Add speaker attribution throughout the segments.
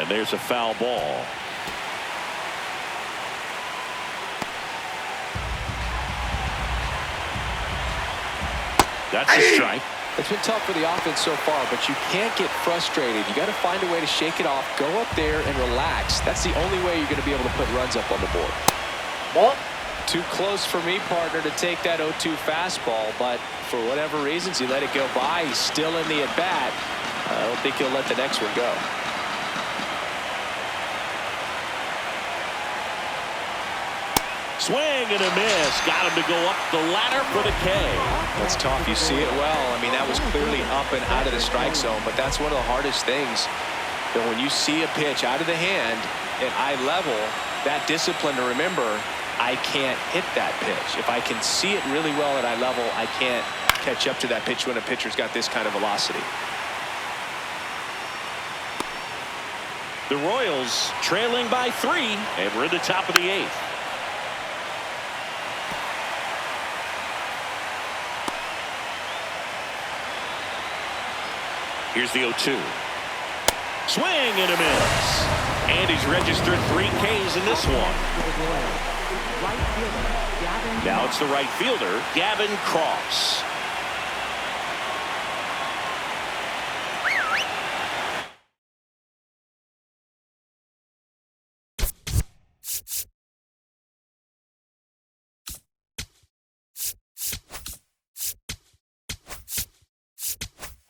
Speaker 1: And there's a foul ball. That's a strike.
Speaker 2: It's been tough for the offense so far, but you can't get frustrated. You got to find a way to shake it off, go up there and relax. That's the only way you're going to be able to put runs up on the board.
Speaker 3: Ball.
Speaker 2: Too close for me, partner, to take that 0-2 fastball, but for whatever reasons, he let it go by. He's still in the at-bat. I don't think he'll let the next one go.
Speaker 1: Swing and a miss. Got him to go up the ladder for the K.
Speaker 2: That's tough. You see it well. I mean, that was clearly up and out of the strike zone, but that's one of the hardest things. That when you see a pitch out of the hand at eye level, that discipline to remember, I can't hit that pitch. If I can see it really well at eye level, I can't catch up to that pitch when a pitcher's got this kind of velocity.
Speaker 1: The Royals trailing by 3, and we're in the top of the 8th. Here's the 0-2. Swing and a miss. And he's registered 3 Ks in this one. Now it's the right fielder, Gavin Cross.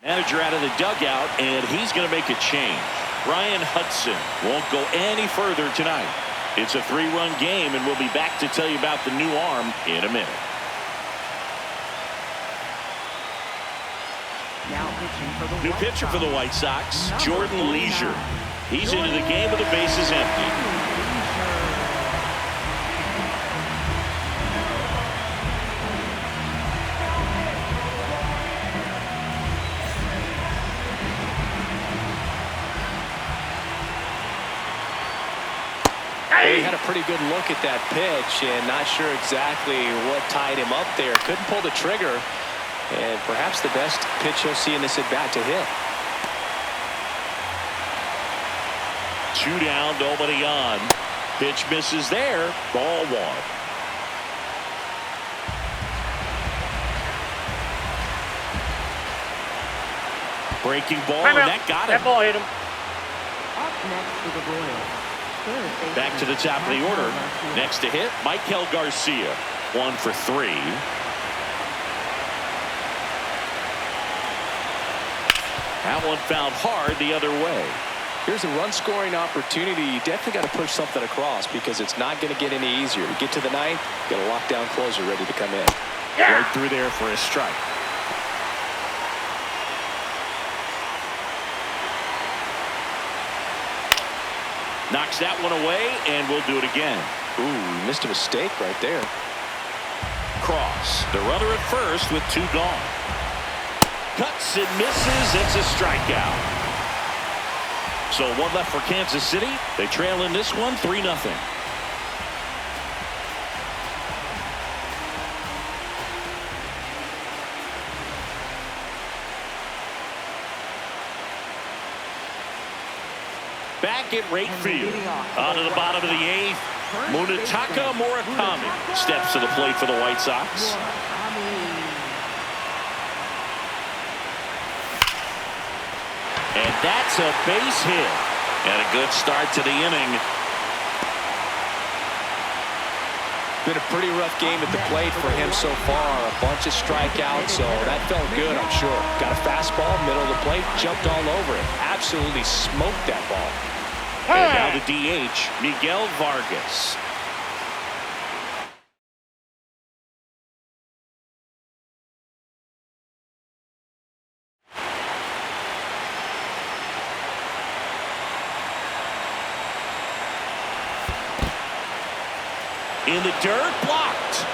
Speaker 1: Manager out of the dugout, and he's going to make a change. Ryan Hudson won't go any further tonight. It's a 3-run game, and we'll be back to tell you about the new arm in a minute. New pitcher for the White Sox, Jordan Leisure. He's into the game with the bases empty.
Speaker 2: He had a pretty good look at that pitch and not sure exactly what tied him up there. Couldn't pull the trigger, and perhaps the best pitch he'll see in this at-bat to hit.
Speaker 1: 2 down, nobody on. Pitch misses there. Ball 1. Breaking ball, and that got him.
Speaker 3: That ball hit him.
Speaker 4: Up next to the Royals.
Speaker 1: Back to the top of the order. Next to hit, Michael Garcia. 1 for 3. That one fouled hard the other way.
Speaker 2: Here's a run-scoring opportunity. You definitely got to push something across because it's not going to get any easier. You get to the 9th, got a lockdown closer ready to come in.
Speaker 1: Right through there for a strike. Knocks that one away, and we'll do it again.
Speaker 2: Ooh, missed a mistake right there.
Speaker 1: Cross. The runner at first with 2 gone. Cuts and misses. It's a strikeout. So 1 left for Kansas City. They trail in this one 3-0. Back at right field. On to the bottom of the 8th. Munetaka Murakami steps to the plate for the White Sox. And that's a base hit. And a good start to the inning.
Speaker 2: Been a pretty rough game at the plate for him so far. A bunch of strikeouts, so that felt good, I'm sure. Got a fastball, middle of the plate, jumped all over it. Absolutely smoked that ball.
Speaker 1: And now the DH, Miguel Vargas. In the dirt, blocked.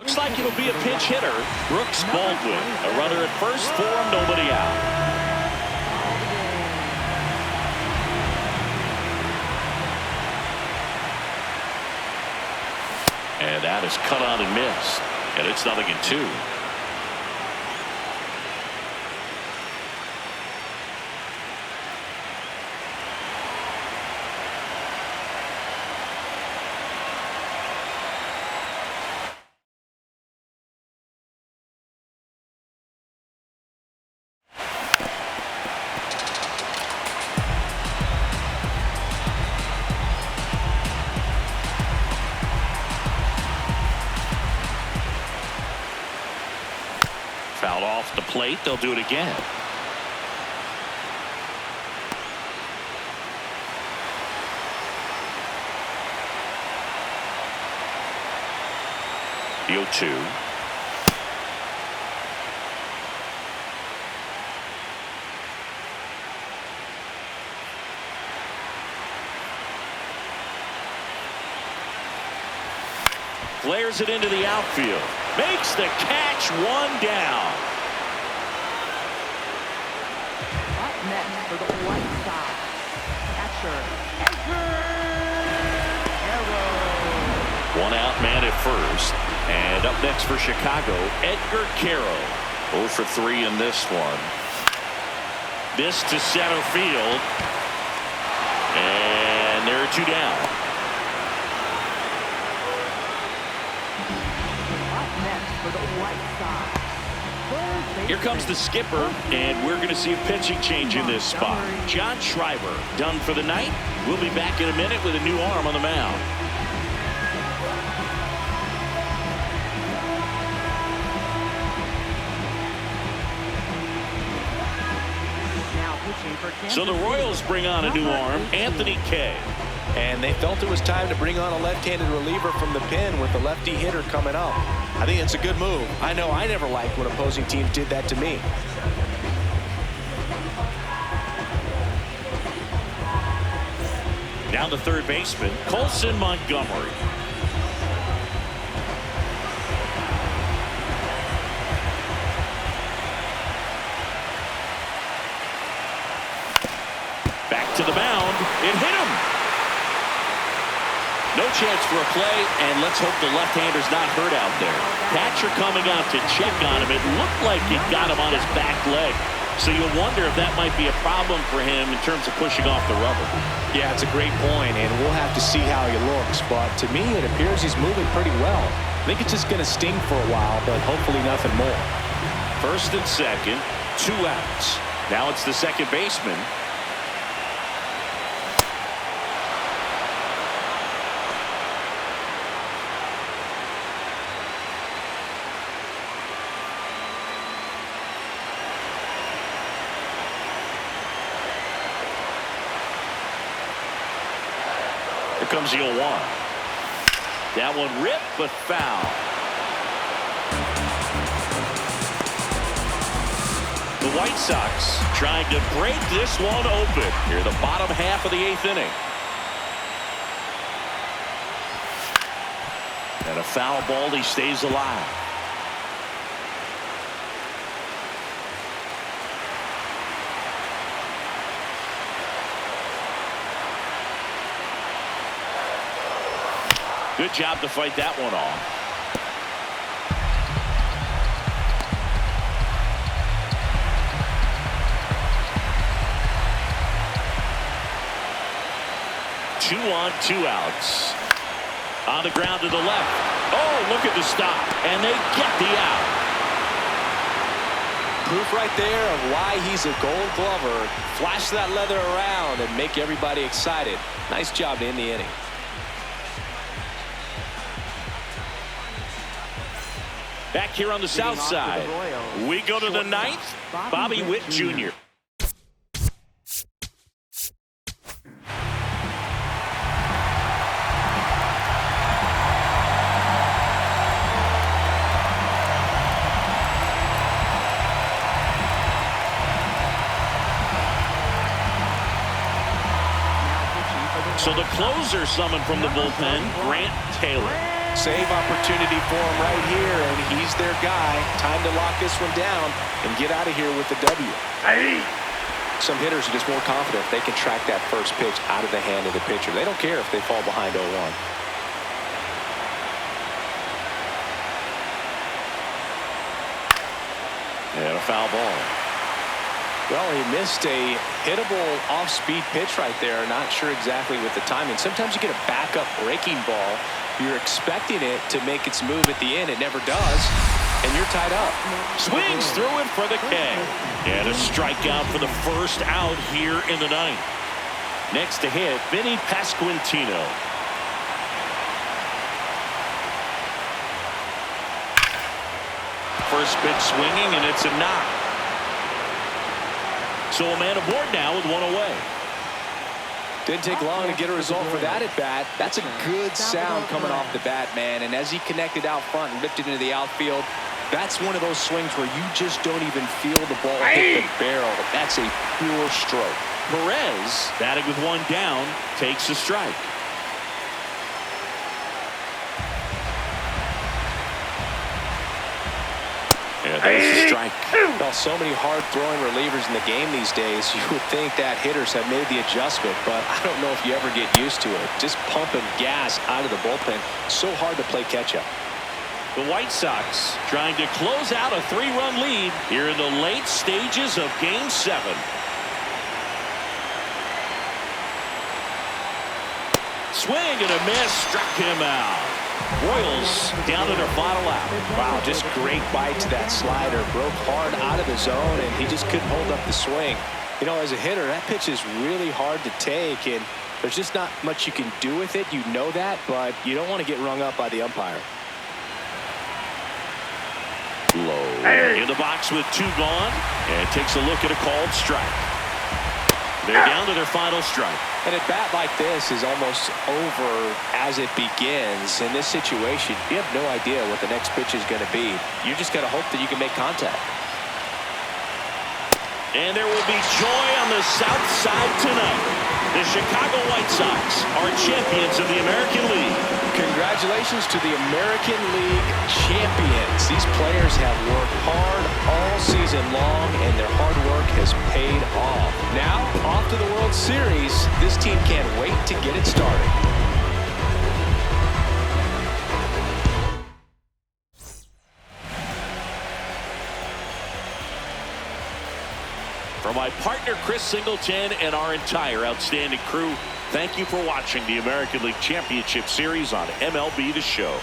Speaker 1: Looks like it'll be a pinch hitter. Brooks Baldwin, a runner at first for him, nobody out. And that is cut on and missed. And it's 0-2. Fouled off the plate. They'll do it again. The 0-2. Flares it into the outfield. Makes the catch, one down.
Speaker 4: Up next for the White Sox, catcher Edgar.
Speaker 1: One out man at first. And up next for Chicago, Edgar Carroll. 0 for 3 in this one. This to center field. And there are 2 down.
Speaker 4: For the White Sox.
Speaker 1: Here comes the skipper, and we're going to see a pitching change in this spot. John Schreiber done for the night. We'll be back in a minute with a new arm on the mound.
Speaker 4: Now pitching for Kansas
Speaker 1: So the Royals bring on a new arm, Anthony Kay.
Speaker 2: And they felt it was time to bring on a left-handed reliever from the pen with the lefty hitter coming up. I think it's a good move. I know I never liked when opposing teams did that to me.
Speaker 1: Down to third baseman, Colson Montgomery. Back to the mound. It hit him. No chance for a play, and let's hope the left-hander's not hurt out there. Catcher coming out to check on him. It looked like it got him on his back leg. So you'll wonder if that might be a problem for him in terms of pushing off the rubber.
Speaker 2: Yeah, it's a great point, and we'll have to see how he looks. But to me, it appears he's moving pretty well. I think it's just going to sting for a while, but hopefully nothing more.
Speaker 1: First and second, 2 outs. Now it's the second baseman. Here comes the 0-1. That one ripped, but foul. The White Sox trying to break this one open here, the bottom half of the 8th inning. And a foul ball, he stays alive. Good job to fight that one off. Two on, 2 outs. On the ground to the left. Oh, look at the stop. And they get the out.
Speaker 2: Proof right there of why he's a Gold Glover. Flash that leather around and make everybody excited. Nice job to end the inning.
Speaker 1: Back here on the south side, we go to the 9th. Bobby Witt Jr. So the closer summoned from the bullpen, Grant Taylor.
Speaker 2: Save opportunity for him right here, and he's their guy. Time to lock this one down and get out of here with the W. Some hitters are just more confident if they can track that first pitch out of the hand of the pitcher. They don't care if they fall behind 0-1.
Speaker 1: And a foul ball.
Speaker 2: Well, he missed a hittable off-speed pitch right there. Not sure exactly with the timing. Sometimes you get a backup breaking ball. You're expecting it to make its move at the end. It never does. And you're tied up.
Speaker 1: Swings through it for the K. And a strikeout for the first out here in the ninth. Next to hit, Vinny Pasquantino. First pitch swinging, and it's a knock. So a man aboard now with one away.
Speaker 2: Didn't take long to get a result for that at bat. That's a good sound coming off the bat, man. And as he connected out front and ripped it into the outfield, that's one of those swings where you just don't even feel the ball hit the barrel. That's a pure stroke.
Speaker 1: Perez, batting with one down, takes a strike. And there's a strike.
Speaker 2: Well, so many hard-throwing relievers in the game these days, you would think that hitters have made the adjustment, but I don't know if you ever get used to it. Just pumping gas out of the bullpen. So hard to play catch-up.
Speaker 1: The White Sox trying to close out a 3-run lead here in the late stages of Game 7. Swing and a miss, struck him out. Royals down to their final out.
Speaker 2: Wow, just great bite to that slider. Broke hard out of the zone, and he just couldn't hold up the swing. You know, as a hitter, that pitch is really hard to take, and there's just not much you can do with it. You know that, but you don't want to get rung up by the umpire.
Speaker 1: Low in the box with 2 gone, and takes a look at a called strike. They're down to their final strike.
Speaker 2: And a bat like this is almost over as it begins. In this situation, you have no idea what the next pitch is going to be. You just got to hope that you can make contact.
Speaker 1: And there will be joy on the south side tonight. The Chicago White Sox are champions of the American League.
Speaker 2: Congratulations to the American League champions. These players have worked hard all season long, and their hard work has paid off. Now, off to the World Series. This team can't wait to get it started.
Speaker 1: For my partner Chris Singleton and our entire outstanding crew, thank you for watching the American League Championship Series on MLB The Show.